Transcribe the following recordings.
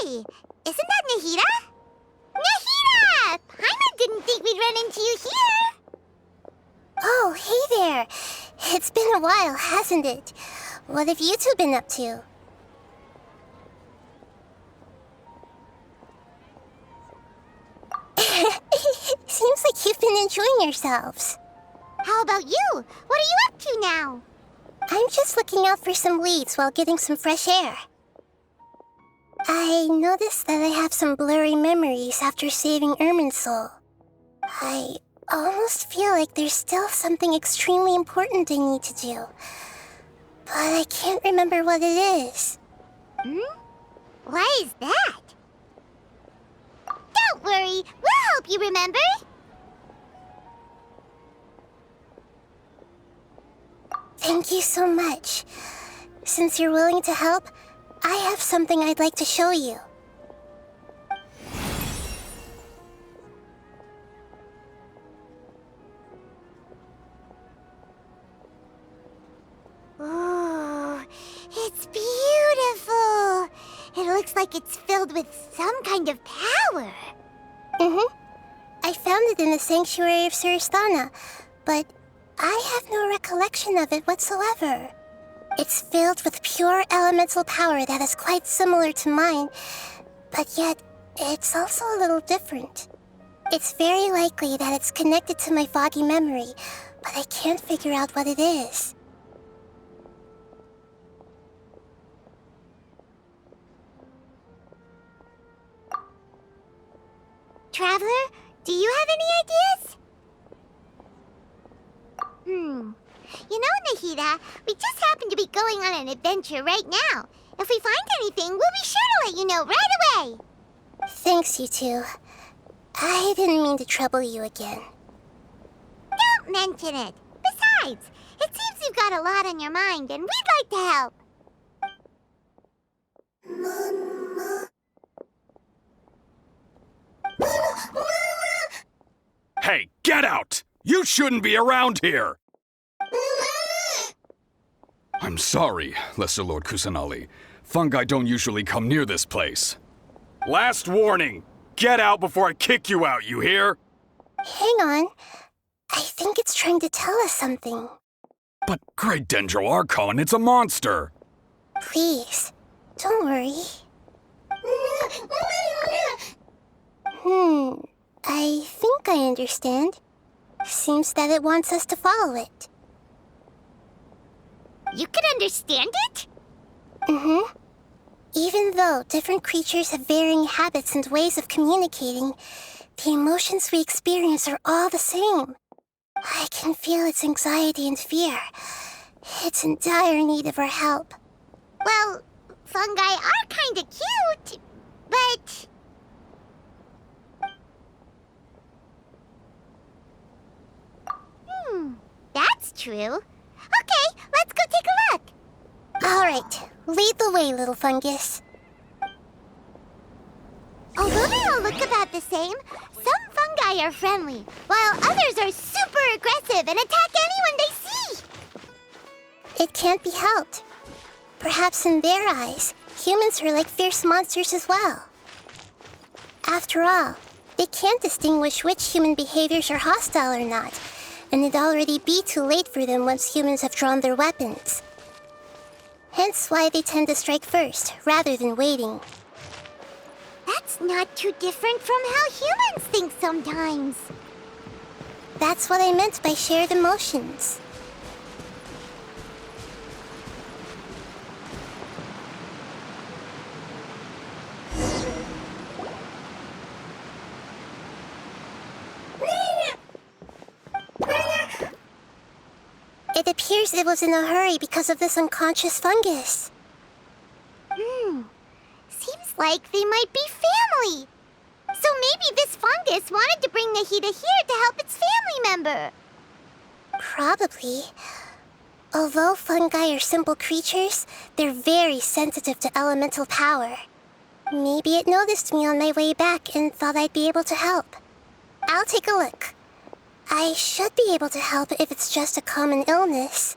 Hey! Isn't that Nahida? Nahida! Paimon didn't think we'd run into you here! Oh, hey there! It's been a while, hasn't it? What have you two been up to? Seems like you've been enjoying yourselves. How about you? What are you up to now? I'm just looking out for some leads while getting some fresh air. I noticed that I have some blurry memories after saving Ermin's soul. I almost feel like there's still something extremely important I need to do. But I can't remember what it is. Why is that? Don't worry, we'll help you remember. Thank you so much. Since you're willing to help, I have something I'd like to show you. Ooh, it's beautiful. It looks like it's filled with some kind of power. I found it in the sanctuary of Suristana, but I have no recollection of it whatsoever. It's filled with pure elemental power that is quite similar to mine, but yet it's also a little different. It's very likely that it's connected to my foggy memory, but I can't figure out what it is. Traveler, do you have any ideas? You know, Nahida, we just happen to be going on an adventure right now. If we find anything, we'll be sure to let you know right away. Thanks, you two. I didn't mean to trouble you again. Don't mention it. Besides, it seems you've got a lot on your mind, and we'd like to help. Hey, get out! You shouldn't be around here! I'm sorry, Lesser Lord Kusanali. Fungi don't usually come near this place. Last warning! Get out before I kick you out, you hear? Hang on. I think it's trying to tell us something. But Great Dendro Archon, it's a monster! Please, don't worry. I think I understand. Seems that it wants us to follow it. You can understand it? Even though different creatures have varying habits and ways of communicating, the emotions we experience are all the same. I can feel its anxiety and fear. It's in dire need of our help. Well, fungi are kinda cute, but... that's true. Okay, let's go take a look. All right, lead the way, little fungus. Although they all look about the same, some fungi are friendly, while others are super aggressive and attack anyone they see. It can't be helped. Perhaps in their eyes, humans are like fierce monsters as well. After all, they can't distinguish which human behaviors are hostile or not, and it'd already be too late for them once humans have drawn their weapons. Hence why they tend to strike first, rather than waiting. That's not too different from how humans think sometimes. That's what I meant by shared emotions. It appears it was in a hurry because of this unconscious fungus. Seems like they might be family. So maybe this fungus wanted to bring Nahida here to help its family member. Probably. Although fungi are simple creatures, they're very sensitive to elemental power. Maybe it noticed me on my way back and thought I'd be able to help. I'll take a look. I should be able to help if it's just a common illness.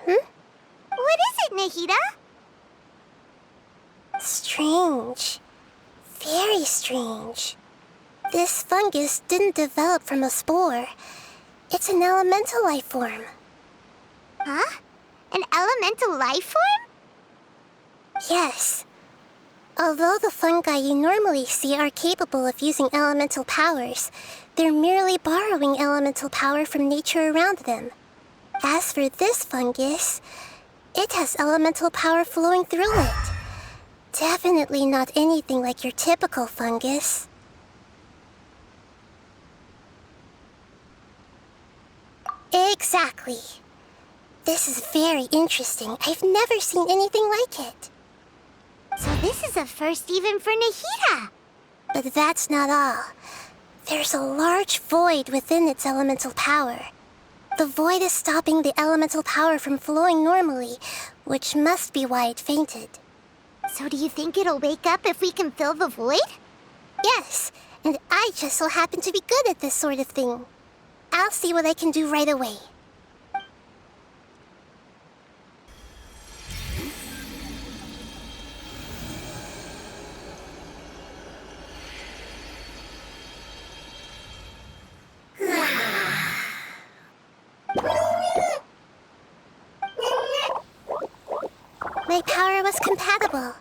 What is it, Nahida? Strange. Very strange. This fungus didn't develop from a spore. It's an elemental life form. Huh? An elemental life form? Yes. Although the fungi you normally see are capable of using elemental powers, they're merely borrowing elemental power from nature around them. As for this fungus, it has elemental power flowing through it. Definitely not anything like your typical fungus. Exactly. This is very interesting. I've never seen anything like it. So this is a first even for Nahida. But that's not all. There's a large void within its elemental power. The void is stopping the elemental power from flowing normally, which must be why it fainted. So do you think it'll wake up if we can fill the void? Yes, and I just so happen to be good at this sort of thing. I'll see what I can do right away. My power was compatible.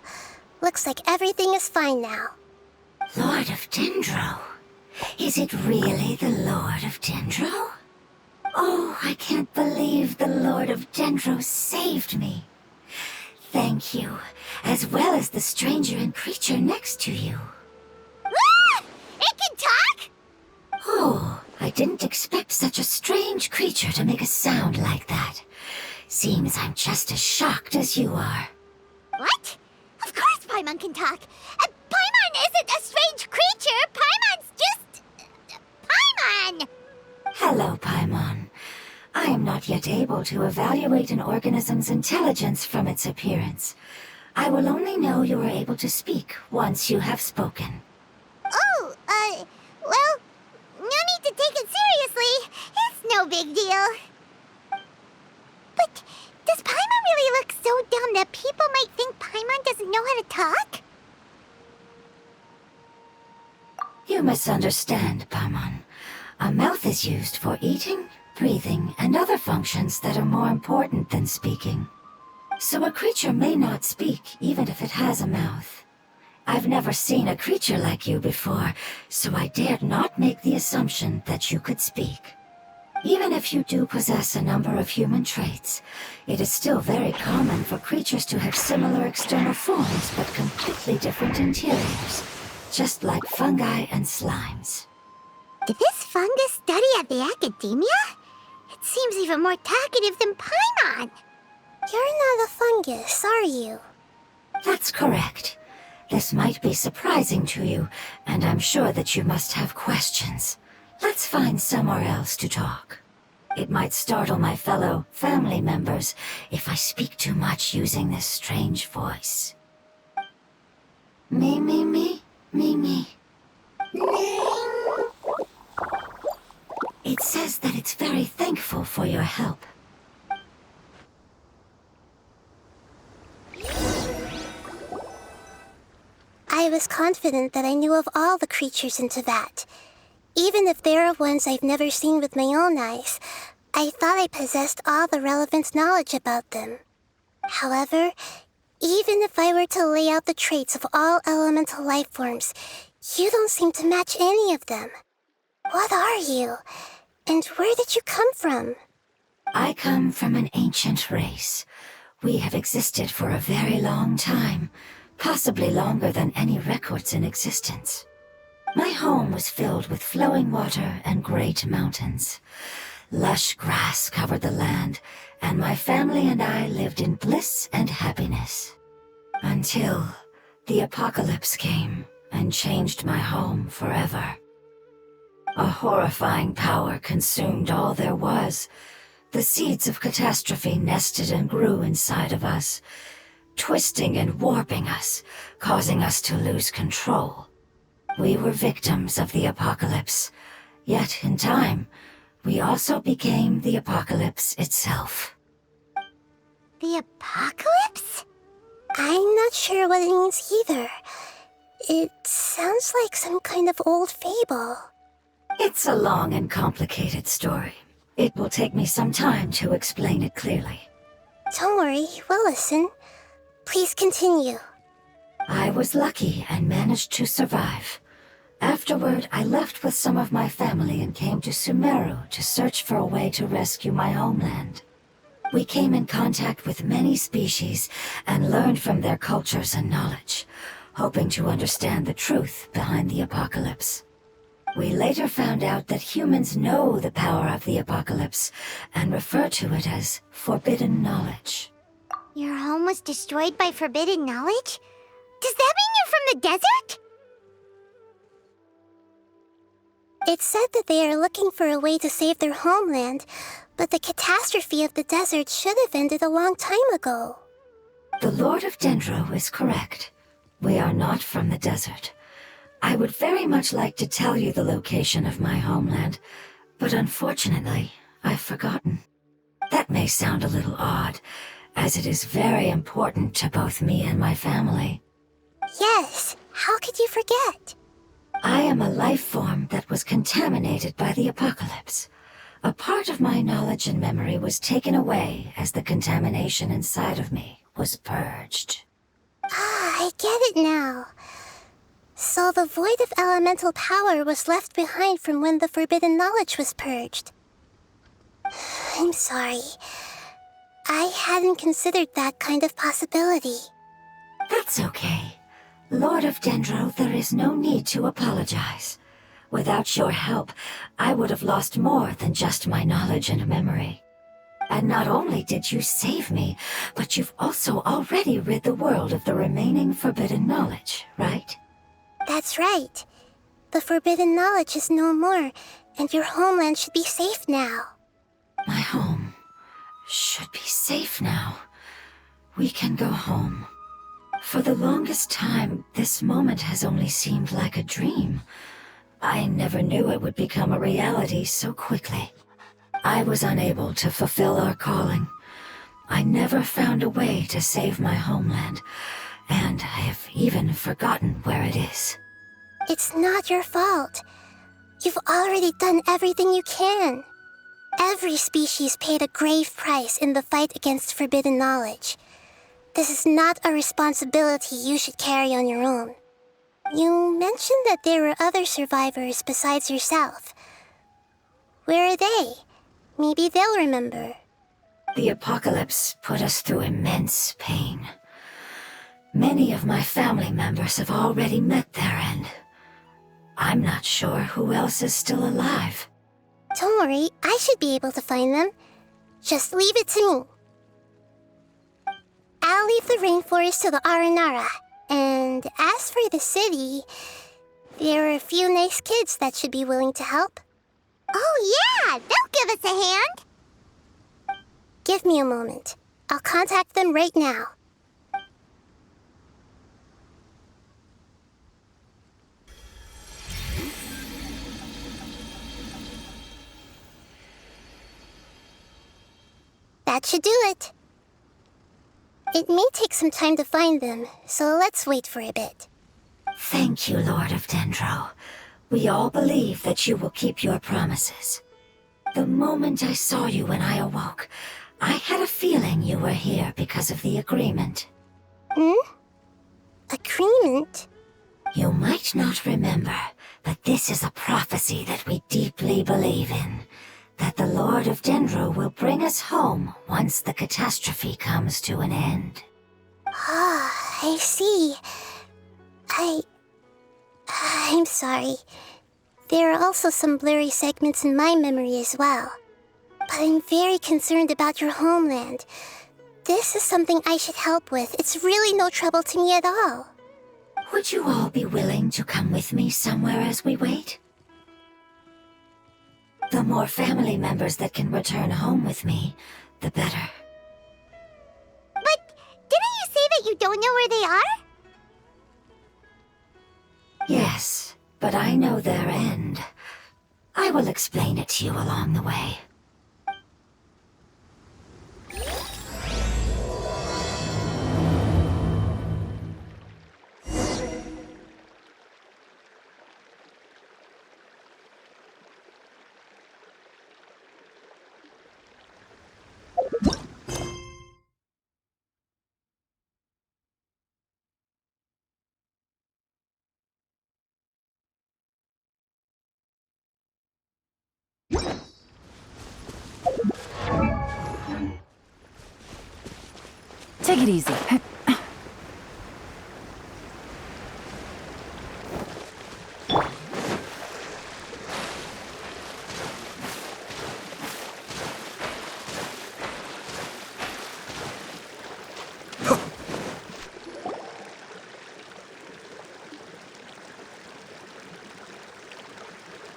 Looks like everything is fine now. Lord of Dendro? Is it really the Lord of Dendro? Oh, I can't believe the Lord of Dendro saved me. Thank you, as well as the stranger and creature next to you. Ah! It can talk? Oh, I didn't expect such a strange creature to make a sound like that. Seems I'm just as shocked as you are. What? Of course Paimon can talk. Paimon isn't a strange creature. Paimon's just... Paimon! Hello, Paimon. I am not yet able to evaluate an organism's intelligence from its appearance. I will only know you are able to speak once you have spoken. Oh, well, no need to take it seriously. It's no big deal. But does Paimon really look so dumb that people might think Paimon doesn't know how to talk? You misunderstand, Paimon. A mouth is used for eating, breathing, and other functions that are more important than speaking. So a creature may not speak even if it has a mouth. I've never seen a creature like you before, so I dared not make the assumption that you could speak. Even if you do possess a number of human traits, it is still very common for creatures to have similar external forms but completely different interiors, just like fungi and slimes. Did this fungus study at the academia? It seems even more talkative than Paimon. You're not a fungus, are you? That's correct. This might be surprising to you, and I'm sure that you must have questions. Let's find somewhere else to talk. It might startle my fellow family members if I speak too much using this strange voice. Me, me, me, me, me. It says that it's very thankful for your help. I was confident that I knew of all the creatures in Teyvat. Even if there are ones I've never seen with my own eyes, I thought I possessed all the relevant knowledge about them. However, even if I were to lay out the traits of all elemental life forms, you don't seem to match any of them. What are you? And where did you come from? I come from an ancient race. We have existed for a very long time, possibly longer than any records in existence. My home was filled with flowing water and great mountains. Lush grass covered the land, and my family and I lived in bliss and happiness. Until the apocalypse came and changed my home forever. A horrifying power consumed all there was. The seeds of catastrophe nested and grew inside of us, twisting and warping us, causing us to lose control. We were victims of the apocalypse, yet in time, we also became the apocalypse itself. The apocalypse? I'm not sure what it means either. It's sounds like some kind of old fable. It's a long and complicated story. It will take me some time to explain it clearly. Don't worry, we'll listen. Please continue. I was lucky and managed to survive. Afterward, I left with some of my family and came to Sumeru to search for a way to rescue my homeland. We came in contact with many species and learned from their cultures and knowledge, hoping to understand the truth behind the apocalypse. We later found out that humans know the power of the apocalypse and refer to it as forbidden knowledge. Your home was destroyed by forbidden knowledge? Does that mean you're from the desert? It's said that they are looking for a way to save their homeland, but the catastrophe of the desert should have ended a long time ago. The Lord of Dendro is correct. We are not from the desert. I would very much like to tell you the location of my homeland, but unfortunately, I've forgotten. That may sound a little odd, as it is very important to both me and my family. Yes, how could you forget? I am a life form that was contaminated by the apocalypse. A part of my knowledge and memory was taken away as the contamination inside of me was purged. Ah, I get it now. So the void of elemental power was left behind from when the forbidden knowledge was purged. I'm sorry. I hadn't considered that kind of possibility. That's okay. Lord of Dendro, there is no need to apologize. Without your help, I would have lost more than just my knowledge and memory. And not only did you save me, but you've also already rid the world of the remaining forbidden knowledge, right? That's right. The forbidden knowledge is no more, and your homeland should be safe now. My home should be safe now. We can go home. For the longest time, this moment has only seemed like a dream. I never knew it would become a reality so quickly. I was unable to fulfill our calling. I never found a way to save my homeland, and I have even forgotten where it is. It's not your fault. You've already done everything you can. Every species paid a grave price in the fight against forbidden knowledge. This is not a responsibility you should carry on your own. You mentioned that there were other survivors besides yourself. Where are they? Maybe they'll remember. The apocalypse put us through immense pain. Many of my family members have already met their end. I'm not sure who else is still alive. Don't worry, I should be able to find them. Just leave it to me. I'll leave the rainforest to the Aranara. And as for the city, there are a few nice kids that should be willing to help. Oh yeah, they'll give us a hand. Give me a moment. I'll contact them right now. That should do it. It may take some time to find them, so let's wait for a bit. Thank you, Lord of Dendro. We all believe that you will keep your promises. The moment I saw you when I awoke, I had a feeling you were here because of the agreement. Agreement? You might not remember, but this is a prophecy that we deeply believe in. That the Lord of Dendro will bring us home once the catastrophe comes to an end. Ah, I see. I'm sorry. There are also some blurry segments in my memory as well. But I'm very concerned about your homeland. This is something I should help with. It's really no trouble to me at all. Would you all be willing to come with me somewhere as we wait? The more family members that can return home with me, the better. But didn't you say that you don't know where they are? Yes, but I know their end. I will explain it to you along the way. Take it easy.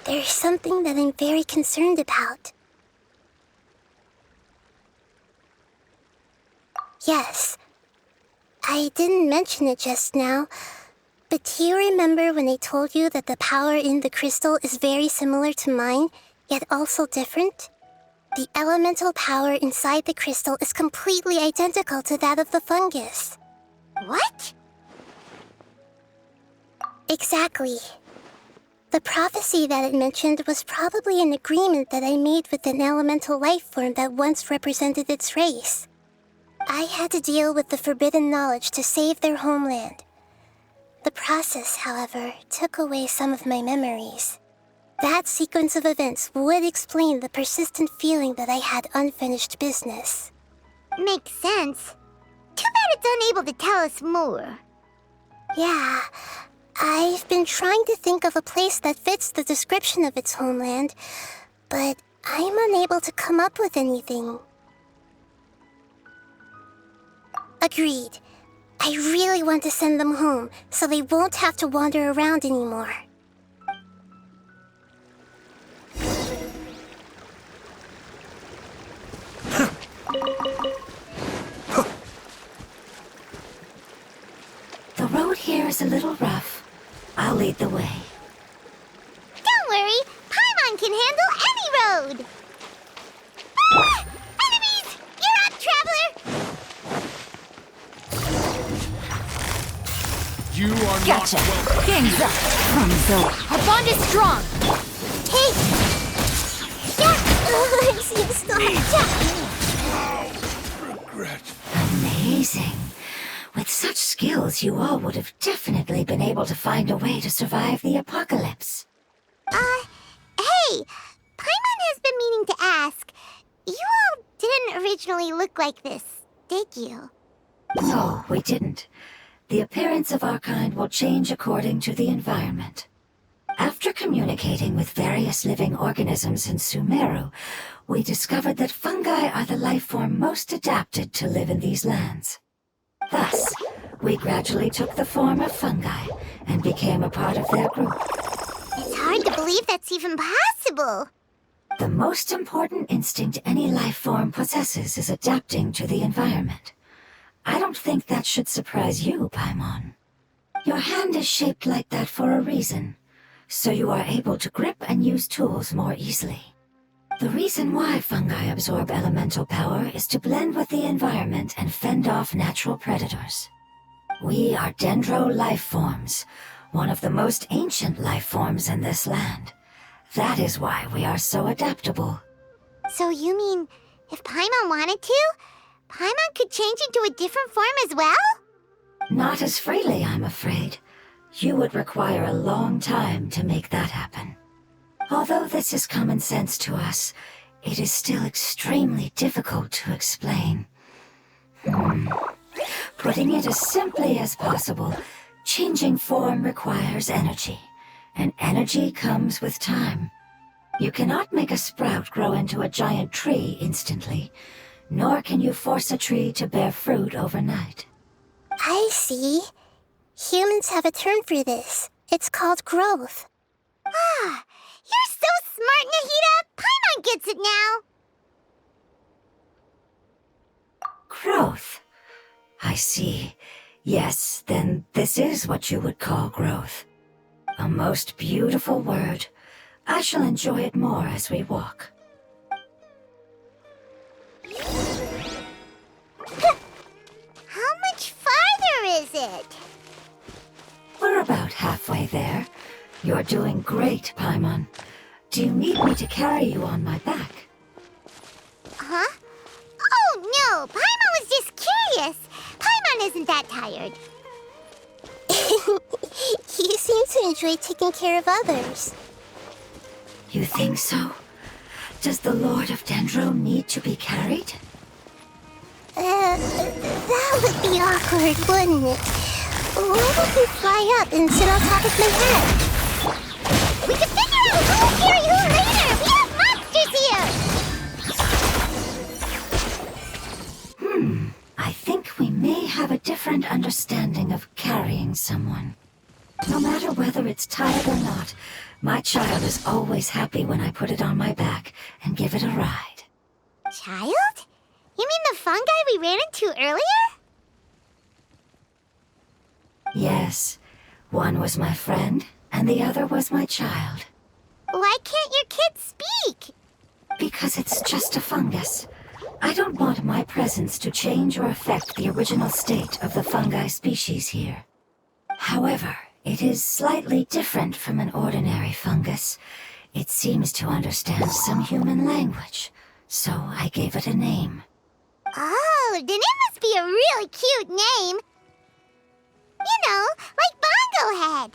There's something that I'm very concerned about. Yes, I didn't mention it just now, but do you remember when I told you that the power in the crystal is very similar to mine, yet also different? The elemental power inside the crystal is completely identical to that of the fungus. What? Exactly. The prophecy that it mentioned was probably an agreement that I made with an elemental life form that once represented its race. I had to deal with the forbidden knowledge to save their homeland. The process, however, took away some of my memories. That sequence of events would explain the persistent feeling that I had unfinished business. Makes sense. Too bad it's unable to tell us more. Yeah, I've been trying to think of a place that fits the description of its homeland, but I'm unable to come up with anything. Agreed. I really want to send them home, so they won't have to wander around anymore. The road here is a little rough. I'll lead the way. Don't worry, Paimon can handle any road! Ah! Enemies! You're up, traveler! You are Gotcha. not welcome. Game's up. From Zoe. Our bond is strong. Hey! Regret. Amazing. With such skills, you all would have definitely been able to find a way to survive the apocalypse. Hey! Paimon has been meaning to ask. You all didn't originally look like this, did you? No, we didn't. The appearance of our kind will change according to the environment. After communicating with various living organisms in Sumeru, we discovered that fungi are the life form most adapted to live in these lands. Thus, we gradually took the form of fungi and became a part of their group. It's hard to believe that's even possible. The most important instinct any life form possesses is adapting to the environment. I don't think that should surprise you, Paimon. Your hand is shaped like that for a reason, so you are able to grip and use tools more easily. The reason why fungi absorb elemental power is to blend with the environment and fend off natural predators. We are dendro life forms, one of the most ancient life forms in this land. That is why we are so adaptable. So you mean, if Paimon wanted to, Paimon could change into a different form as well? Not as freely, I'm afraid. You would require a long time to make that happen. Although this is common sense to us, it is still extremely difficult to explain. Putting it as simply as possible, changing form requires energy, and energy comes with time. You cannot make a sprout grow into a giant tree instantly, nor can you force a tree to bear fruit overnight. I see. Humans have a term for this. It's called growth. Ah, you're so smart, Nahida! Paimon gets it now! Growth. I see. Yes, then this is what you would call growth. A most beautiful word. I shall enjoy it more as we walk. How much farther is it? We're about halfway there. You're doing great, Paimon. Do you need me to carry you on my back? Huh? Oh, no! Paimon was just curious! Paimon isn't that tired. You seem to enjoy taking care of others. You think so? Does the Lord of Dendro need to be carried? That would be awkward, wouldn't it? Why don't you fly up and sit on top of my head? We can figure out who'll carry who later! We have monsters here! I think we may have a different understanding of carrying someone. No matter whether it's tired or not, my child is always happy when I put it on my back and give it a ride. Child? You mean the fungi we ran into earlier? Yes, one was my friend, and the other was my child. Why can't your kid speak? Because it's just a fungus. I don't want my presence to change or affect the original state of the fungi species here. However, it is slightly different from an ordinary fungus. It seems to understand some human language, so I gave it a name. Oh, then it must be a really cute name. You know, like Bongo Head.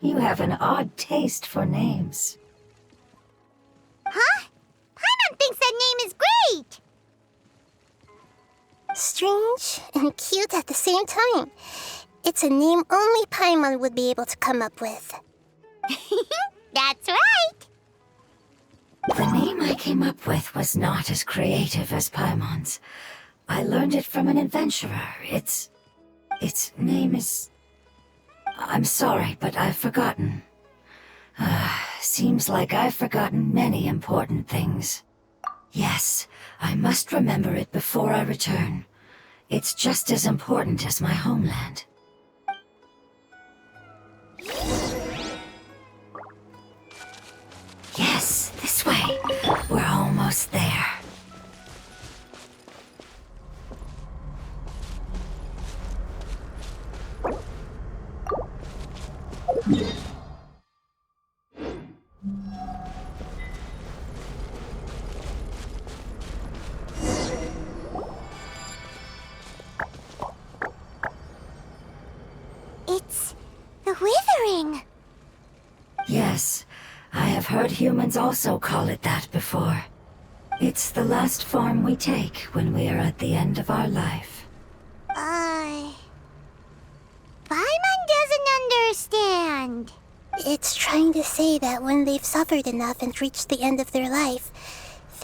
You have an odd taste for names. Huh? Paimon thinks that name is great. Strange and cute at the same time. It's a name only Paimon would be able to come up with. That's right. The name I came up with was not as creative as Paimon's. I learned it from an adventurer. Its name is... I'm sorry, but I've forgotten. Seems like I've forgotten many important things. Yes, I must remember it before I return. It's just as important as my homeland. Yes, this way. We're almost there. It's the Withering. Yes, I have heard humans also call it that before. It's the last form we take when we are at the end of our life. Paimon doesn't understand. It's trying to say that when they've suffered enough and reached the end of their life,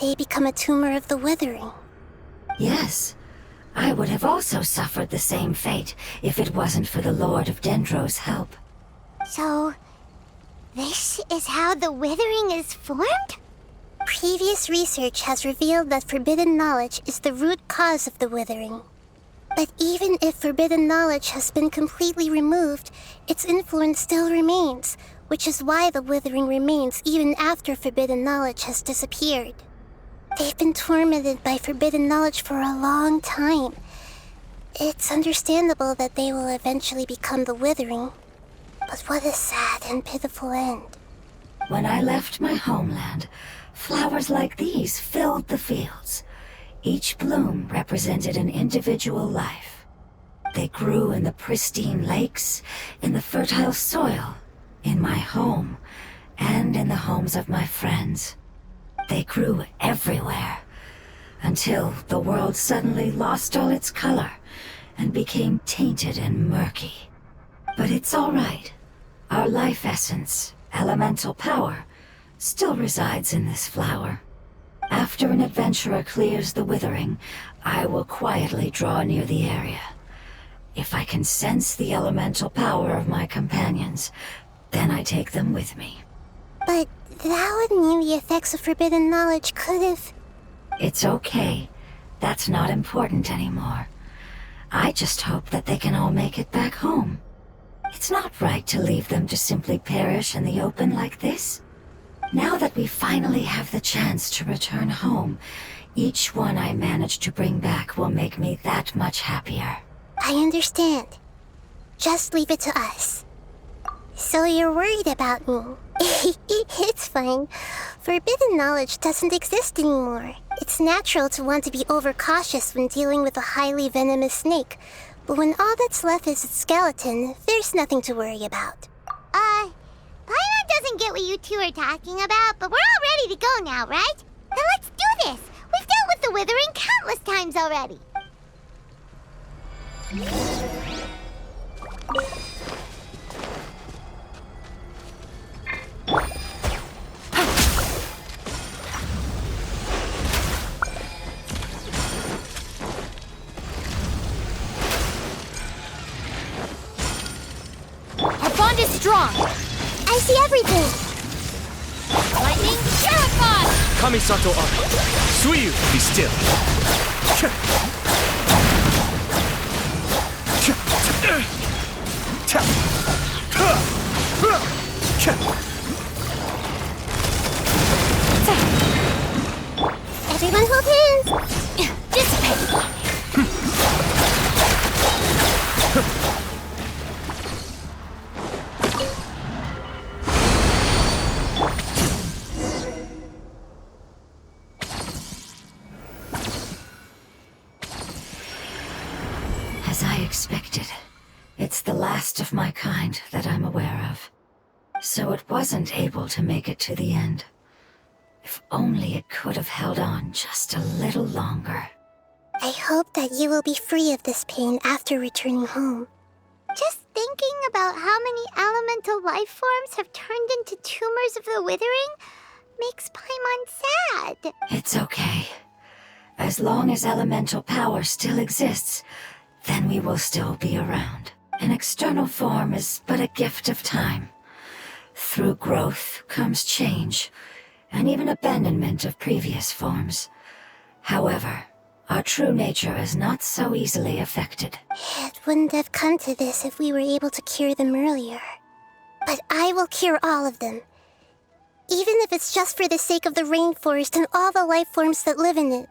they become a tumor of the Withering. Yes, I would have also suffered the same fate if it wasn't for the Lord of Dendro's help. So, this is how the Withering is formed? Previous research has revealed that forbidden knowledge is the root cause of the Withering. But even if forbidden knowledge has been completely removed, its influence still remains, which is why the Withering remains even after forbidden knowledge has disappeared. They've been tormented by forbidden knowledge for a long time. It's understandable that they will eventually become the Withering. But what a sad and pitiful end. When I left my homeland, flowers like these filled the fields. Each bloom represented an individual life. They grew in the pristine lakes, in the fertile soil, in my home, and in the homes of my friends. They grew everywhere, until the world suddenly lost all its color and became tainted and murky. But it's all right. Our life essence, elemental power, still resides in this flower. After an adventurer clears the Withering, I will quietly draw near the area. If I can sense the elemental power of my companions, then I take them with me. But that would mean the effects of forbidden knowledge could have... It's okay. That's not important anymore. I just hope that they can all make it back home. It's not right to leave them to simply perish in the open like this. Now that we finally have the chance to return home, each one I manage to bring back will make me that much happier. I understand. Just leave it to us. So you're worried about me. It's fine. Forbidden knowledge doesn't exist anymore. It's natural to want to be overcautious when dealing with a highly venomous snake. But when all that's left is its skeleton, there's nothing to worry about. Paimon doesn't get what you two are talking about, but we're all ready to go now, right? Then let's do this! We've dealt with with the withering countless times already. Our bond is strong! I see everything! Lightning, terrified! Kamisato Ari. Suiyu, be still. Everyone hold hands! Dissipate! As I expected, it's the last of my kind that I'm aware of. So it wasn't able to make it to the end. If only it could have held on just a little longer. I hope that you will be free of this pain after returning home. Just thinking about how many elemental life forms have turned into tumors of the withering makes Paimon sad. It's okay. As long as elemental power still exists, then we will still be around. An external form is but a gift of time. Through growth comes change, and even abandonment of previous forms. However, our true nature is not so easily affected. It wouldn't have come to this if we were able to cure them earlier. But I will cure all of them. Even if it's just for the sake of the rainforest and all the life forms that live in it.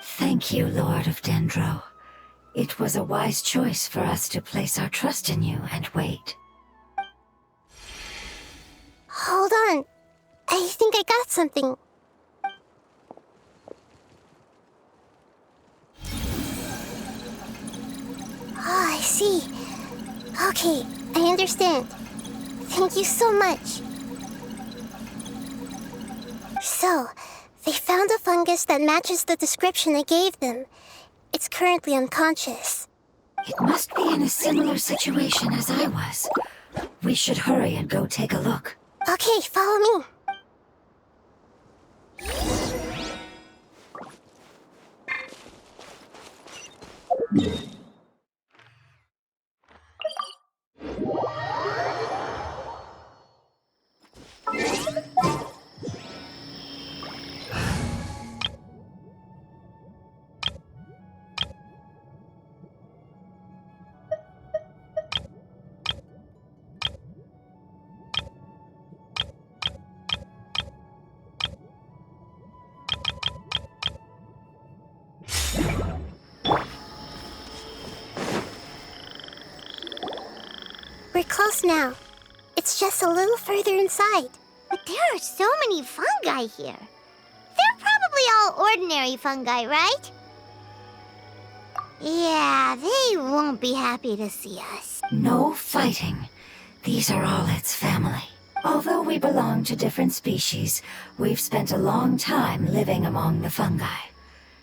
Thank you, Lord of Dendro. It was a wise choice for us to place our trust in you and wait. Hold on. I think I got something. Oh, I see. Okay, I understand. Thank you so much. So, they found a fungus that matches the description I gave them. It's currently unconscious. It must be in a similar situation as I was. We should hurry and go take a look. Okay, follow me. We're close now. It's just a little further inside. But there are so many fungi here. They're probably all ordinary fungi, right? Yeah, they won't be happy to see us. No fighting. These are all its family. Although we belong to different species, we've spent a long time living among the fungi.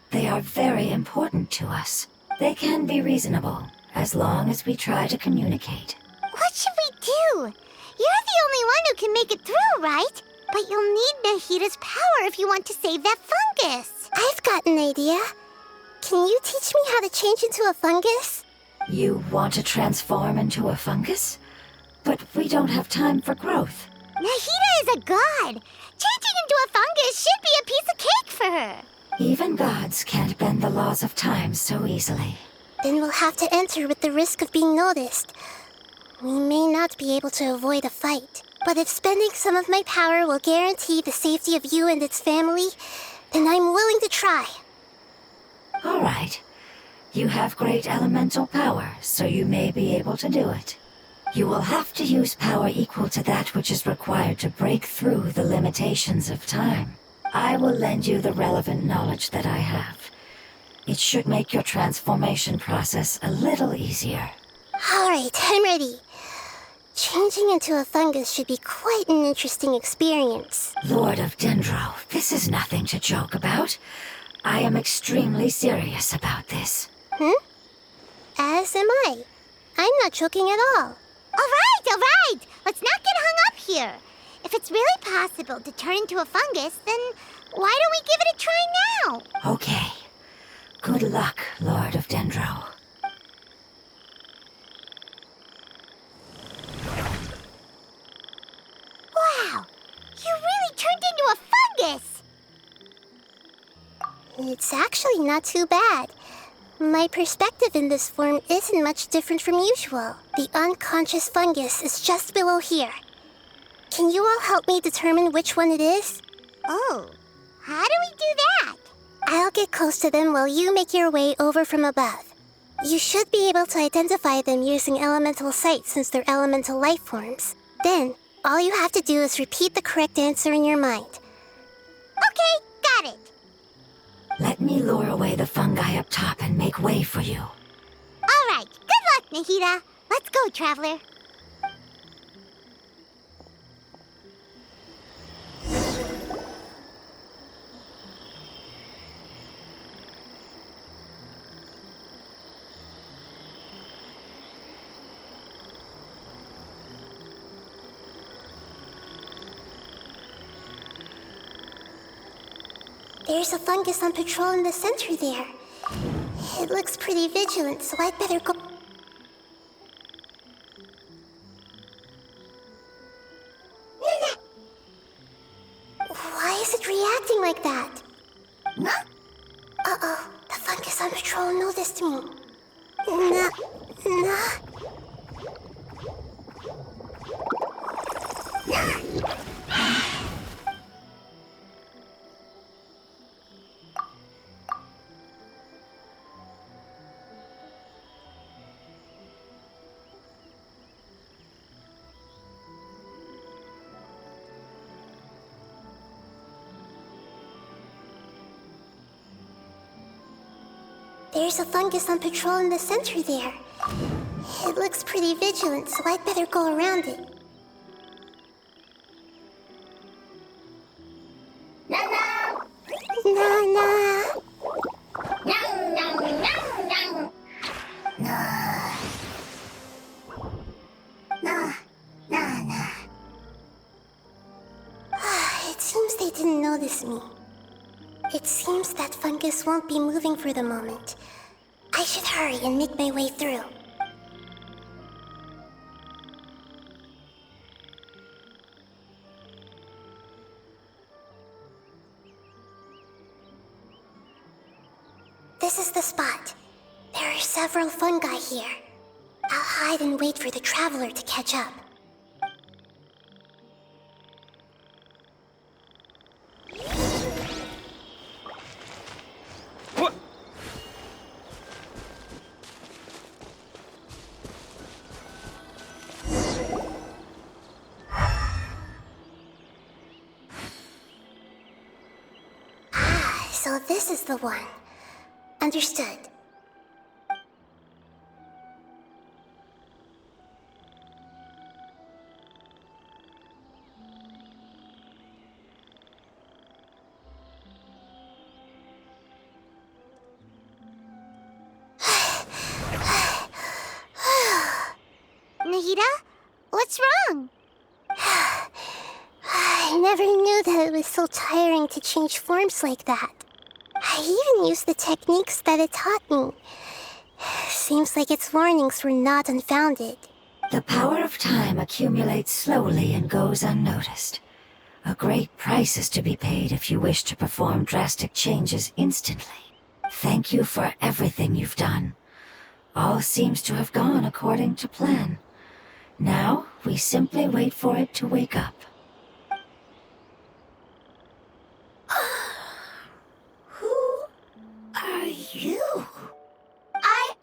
They are very important to us. They can be reasonable, as long as we try to communicate. What should we do? You're the only one who can make it through, right? But you'll need Nahida's power if you want to save that fungus. I've got an idea. Can you teach me how to change into a fungus? You want to transform into a fungus? But we don't have time for growth. Nahida is a god. Changing into a fungus should be a piece of cake for her. Even gods can't bend the laws of time so easily. Then we'll have to enter with the risk of being noticed. We may not be able to avoid a fight, but if spending some of my power will guarantee the safety of you and its family, then I'm willing to try. All right. You have great elemental power, so you may be able to do it. You will have to use power equal to that which is required to break through the limitations of time. I will lend you the relevant knowledge that I have. It should make your transformation process a little easier. All right, I'm ready. Changing into a fungus should be quite an interesting experience. Lord of Dendro, this is nothing to joke about. I am extremely serious about this. As am I. I'm not joking at all. All right. Let's not get hung up here. If it's really possible to turn into a fungus, then why don't we give it a try now? Okay. Good luck, Lord of Dendro. Wow, you really turned into a fungus! It's actually not too bad. My perspective in this form isn't much different from usual. The unconscious fungus is just below here. Can you all help me determine which one it is? Oh, how do we do that? I'll get close to them while you make your way over from above. You should be able to identify them using elemental sight since they're elemental life forms. Then, all you have to do is repeat the correct answer in your mind. Okay, got it. Let me lure away the fungi up top and make way for you. All right, good luck, Nahida. Let's go, Traveler. There's a fungus on patrol in the center there. It looks pretty vigilant, so I'd better go. Why is it reacting like that? Uh-oh, the fungus on patrol noticed me. Nah. There's a fungus on patrol in the center there. It looks pretty vigilant, so I'd better go around it. It seems they didn't notice me. It seems that fungus won't be moving for the moment. I should hurry and make my way through. This is the spot. There are several fungi here. I'll hide and wait for the traveler to catch up. What? So this is the one. Understood. Nahida, what's wrong? I never knew that it was so tiring to change forms like that. I even used the techniques that it taught me. Seems like its warnings were not unfounded. The power of time accumulates slowly and goes unnoticed. A great price is to be paid if you wish to perform drastic changes instantly. Thank you for everything you've done. All seems to have gone according to plan. Now, we simply wait for it to wake up. Who are you? I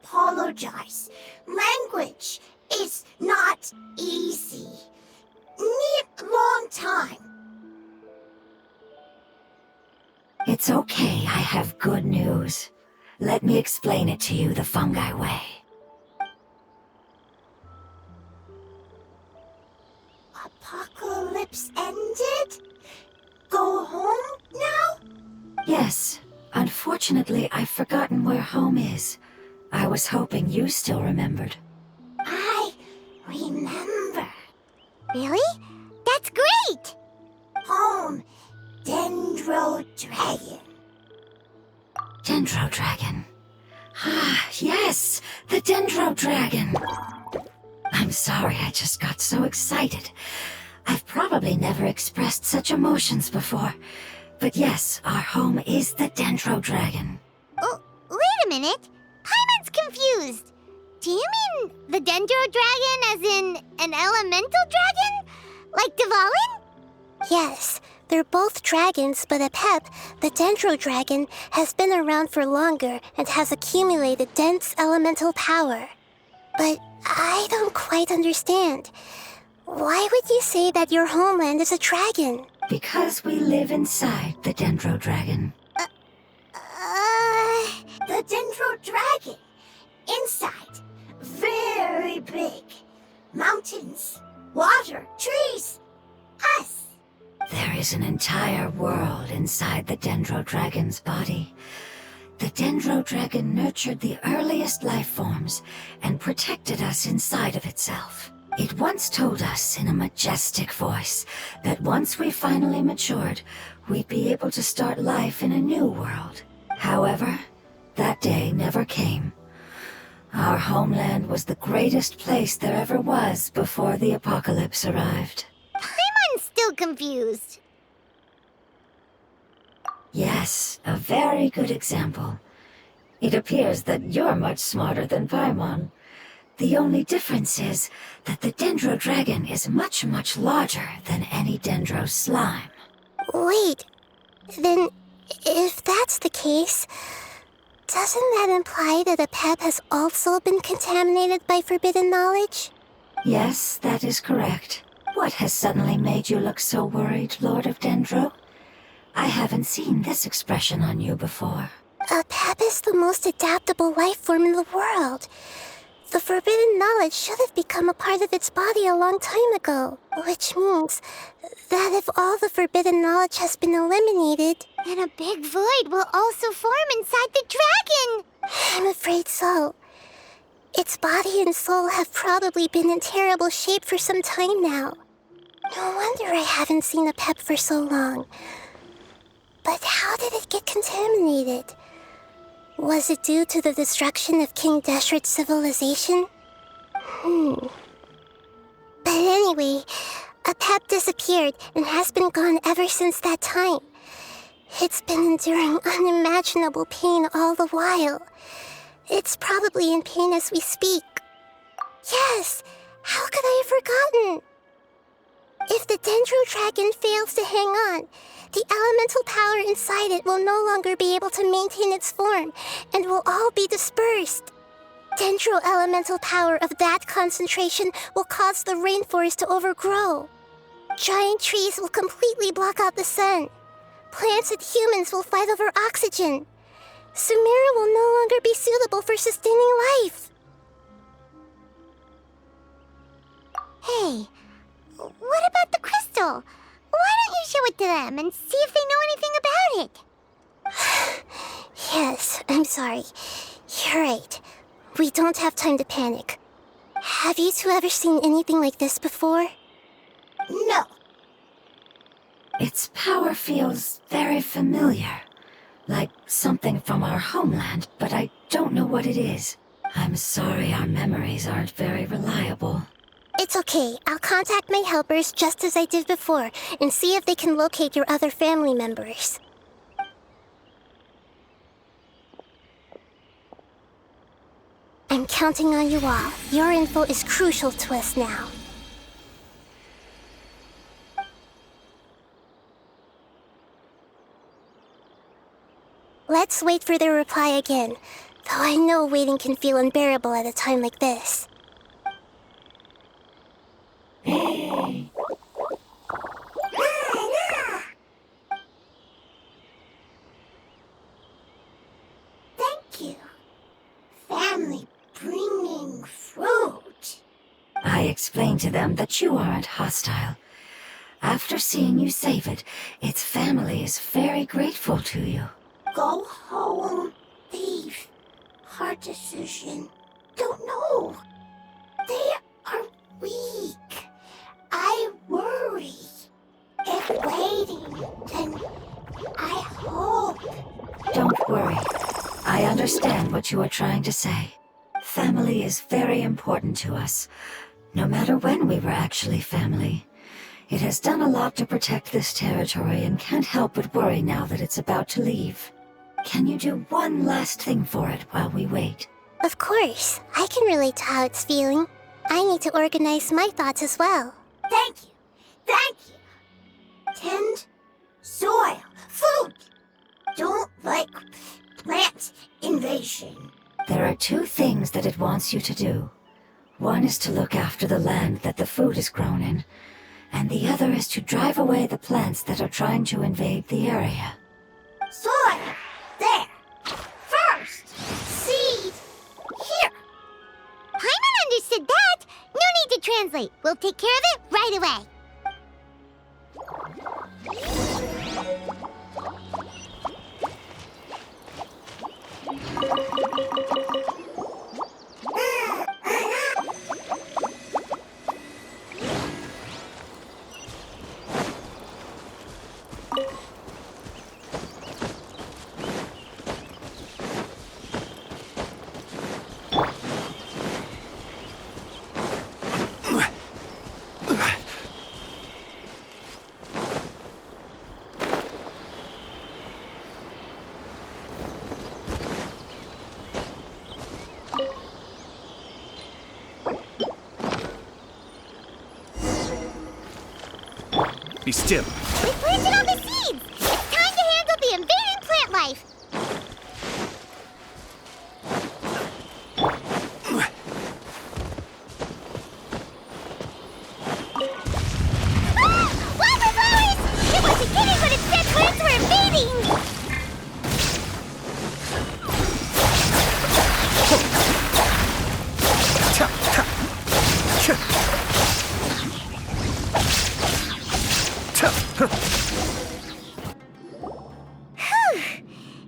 apologize. Language is not easy. Need long time. It's okay, I have good news. Let me explain it to you the fungi way. Apocalypse ended? Go home now? Yes, Unfortunately, I've forgotten where home is. I was hoping you still remembered. I remember. Really? That's great! Home, Dendro Dragon. Dendro Dragon. Ah, yes! The Dendro Dragon! I'm sorry, I just got so excited. I've probably never expressed such emotions before. But yes, our home is the Dendro Dragon. Oh, wait a minute. Paimon's confused. Do you mean the Dendro Dragon as in an elemental dragon? Like Dvalin? Yes, they're both dragons, but Apep, the Dendro Dragon, has been around for longer and has accumulated dense elemental power. But I don't quite understand. Why would you say that your homeland is a dragon? Because we live inside the Dendro Dragon. The Dendro Dragon. Inside. Very big. Mountains. Water. Trees. Us. There is an entire world inside the Dendro Dragon's body. The Dendro Dragon nurtured the earliest life forms and protected us inside of itself. It once told us in a majestic voice that once we finally matured, we'd be able to start life in a new world. However, that day never came. Our homeland was the greatest place there ever was before the apocalypse arrived. Paimon's still confused. Yes, a very good example. It appears that you're much smarter than Paimon. The only difference is that the Dendro Dragon is much, much larger than any Dendro slime. Wait, then if that's the case, doesn't that imply that Apep has also been contaminated by forbidden knowledge? Yes, that is correct. What has suddenly made you look so worried, Lord of Dendro? I haven't seen this expression on you before. Apep is the most adaptable life form in the world. The forbidden knowledge should have become a part of its body a long time ago, which means that if all the forbidden knowledge has been eliminated, then a big void will also form inside the dragon. I'm afraid so. Its body and soul have probably been in terrible shape for some time now. No wonder I haven't seen Apep for so long. But how did it get contaminated? Was it due to the destruction of King Deshret's civilization? But anyway, Apep disappeared and has been gone ever since that time. It's been enduring unimaginable pain all the while. It's probably in pain as we speak. Yes! How could I have forgotten? If the Dendro Dragon fails to hang on, the elemental power inside it will no longer be able to maintain its form and will all be dispersed. Dendro elemental power of that concentration will cause the rainforest to overgrow. Giant trees will completely block out the sun. Plants and humans will fight over oxygen. Sumeru will no longer be suitable for sustaining life. Hey, what about the crystal? Why don't you show it to them and see if they know anything about it? Yes, I'm sorry. You're right. We don't have time to panic. Have you two ever seen anything like this before? No. Its power feels very familiar. Like something from our homeland, but I don't know what it is. I'm sorry our memories aren't very reliable. It's okay. I'll contact my helpers just as I did before and see if they can locate your other family members. I'm counting on you all. Your info is crucial to us now. Let's wait for their reply again, though I know waiting can feel unbearable at a time like this. Thank you. Family bringing fruit. I explained to them that you aren't hostile. After seeing you save it, its family is very grateful to you. go home, leave. Hard decision. Don't know. They are weak. I worry. If waiting, then I hope. Don't worry. I understand what you are trying to say. Family is very important to us, no matter when we were actually family. It has done a lot to protect this territory and can't help but worry now that it's about to leave. Can you do one last thing for it while we wait? Of course, I can relate to how it's feeling. I need to organize my thoughts as well. Thank you. Thank you. Tend, soil, food. Don't like plant invasion. There are two things that it wants you to do. One is to look after the land that the food is grown in, and the other is to drive away the plants that are trying to invade the area. Soil. There. First. Seed. Here. Paimon understood that. No need to translate. We'll take care of it right away. Be still. We planted all the seeds! It's time to handle the invading plant life! Ah! Wildflowers! It wasn't kidding when it said plants were invading!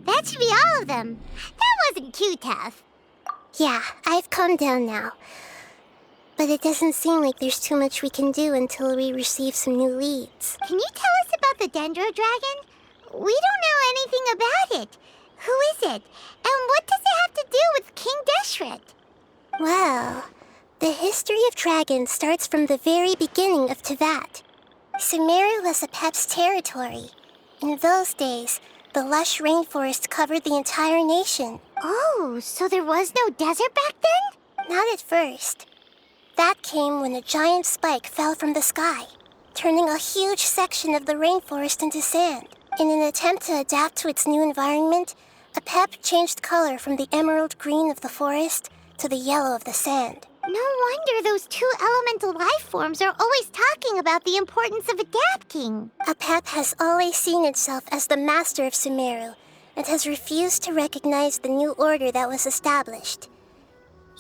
That should be all of them. That wasn't too tough. Yeah, I've calmed down now. But it doesn't seem like there's too much we can do until we receive some new leads. Can you tell us about the Dendro Dragon? We don't know anything about it. Who is it? And what does it have to do with King Deshret? Well, the history of dragons starts from the very beginning of Tevat. Sumeru was Apep's territory. In those days, the lush rainforest covered the entire nation. Oh, so there was no desert back then? Not at first. That came when a giant spike fell from the sky, turning a huge section of the rainforest into sand. In an attempt to adapt to its new environment, Apep changed color from the emerald green of the forest to the yellow of the sand. No wonder those two elemental life forms are always talking about the importance of adapting. Apep has always seen itself as the master of Sumeru and has refused to recognize the new order that was established.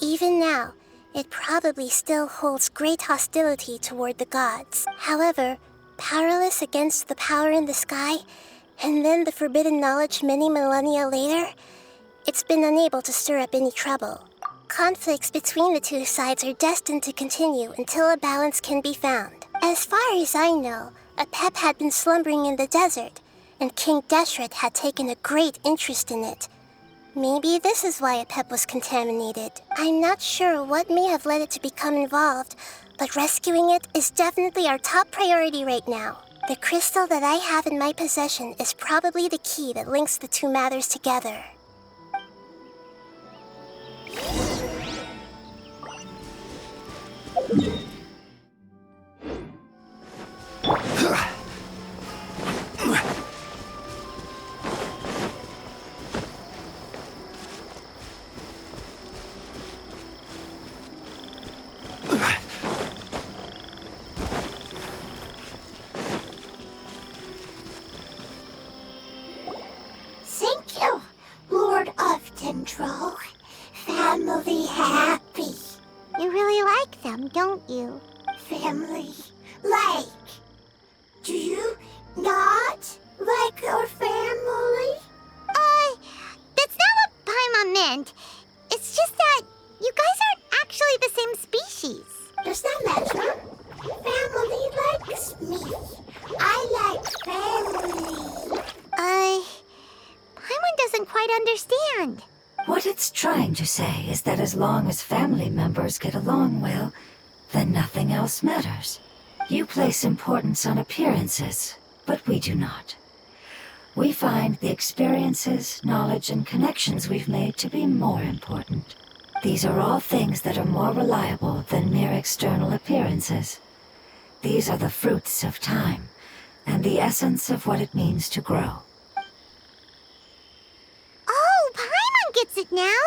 Even now, it probably still holds great hostility toward the gods. However, powerless against the power in the sky, and then the forbidden knowledge many millennia later, it's been unable to stir up any trouble. Conflicts between the two sides are destined to continue until a balance can be found. As far as I know, Apep had been slumbering in the desert, and King Deshret had taken a great interest in it. Maybe this is why Apep was contaminated. I'm not sure what may have led it to become involved, but rescuing it is definitely our top priority right now. The crystal that I have in my possession is probably the key that links the two matters together. Thank you, Lord of Dendro. Family happy. You really like them, don't you? Family like. Do you not like your family? agreement. It's just that you guys aren't actually the same species. Does that matter? Family likes me. I like family. Paimon doesn't quite understand. What it's trying to say is that as long as family members get along well, then nothing else matters. You place importance on appearances, but we do not. We find the experiences, knowledge, and connections we've made to be more important. These are all things that are more reliable than mere external appearances. These are the fruits of time, and the essence of what it means to grow. Oh, Paimon gets it now.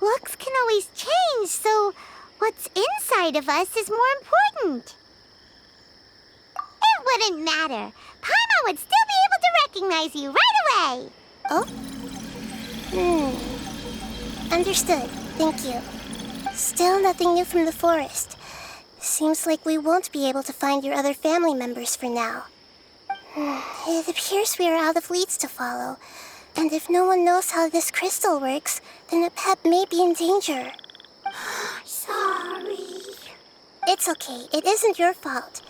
Looks can always change, so what's inside of us is more important. It wouldn't matter. Paimon would still be able to recognize you right away. Oh? Understood. Thank you. Still nothing new from the forest. Seems like we won't be able to find your other family members for now. It appears we are out of leads to follow. And if no one knows how this crystal works, then the pet may be in danger. Sorry. It's okay. It isn't your fault.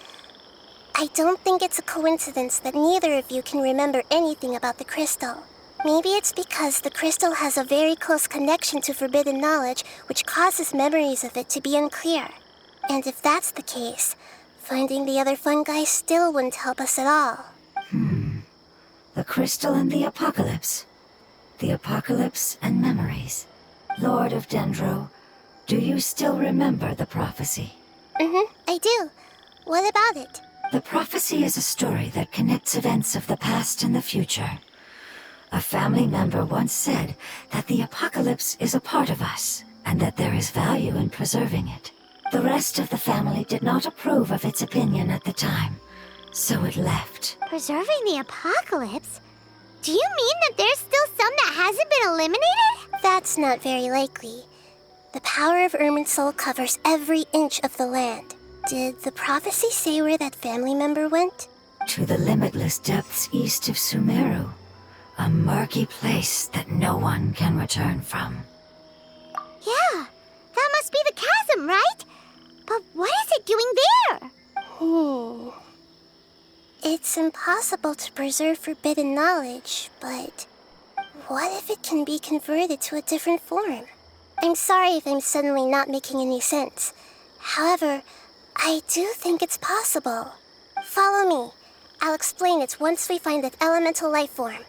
I don't think it's a coincidence that neither of you can remember anything about the crystal. Maybe it's because the crystal has a very close connection to forbidden knowledge, which causes memories of it to be unclear. And if that's the case, finding the other fungi still wouldn't help us at all. The crystal and the apocalypse. The apocalypse and memories. Lord of Dendro, do you still remember the prophecy? I do. What about it? The prophecy is a story that connects events of the past and the future. A family member once said that the apocalypse is a part of us, and that there is value in preserving it. The rest of the family did not approve of its opinion at the time, so it left. Preserving the apocalypse? Do you mean that there's still some that hasn't been eliminated? That's not very likely. The power of Irminsul covers every inch of the land. Did the prophecy say where that family member went? To the limitless depths east of Sumeru. A murky place that no one can return from. Yeah, that must be the chasm, right? But what is it doing there? It's impossible to preserve forbidden knowledge, but what if it can be converted to a different form? I'm sorry if I'm suddenly not making any sense. However, I do think it's possible. Follow me. I'll explain it once we find that elemental life form.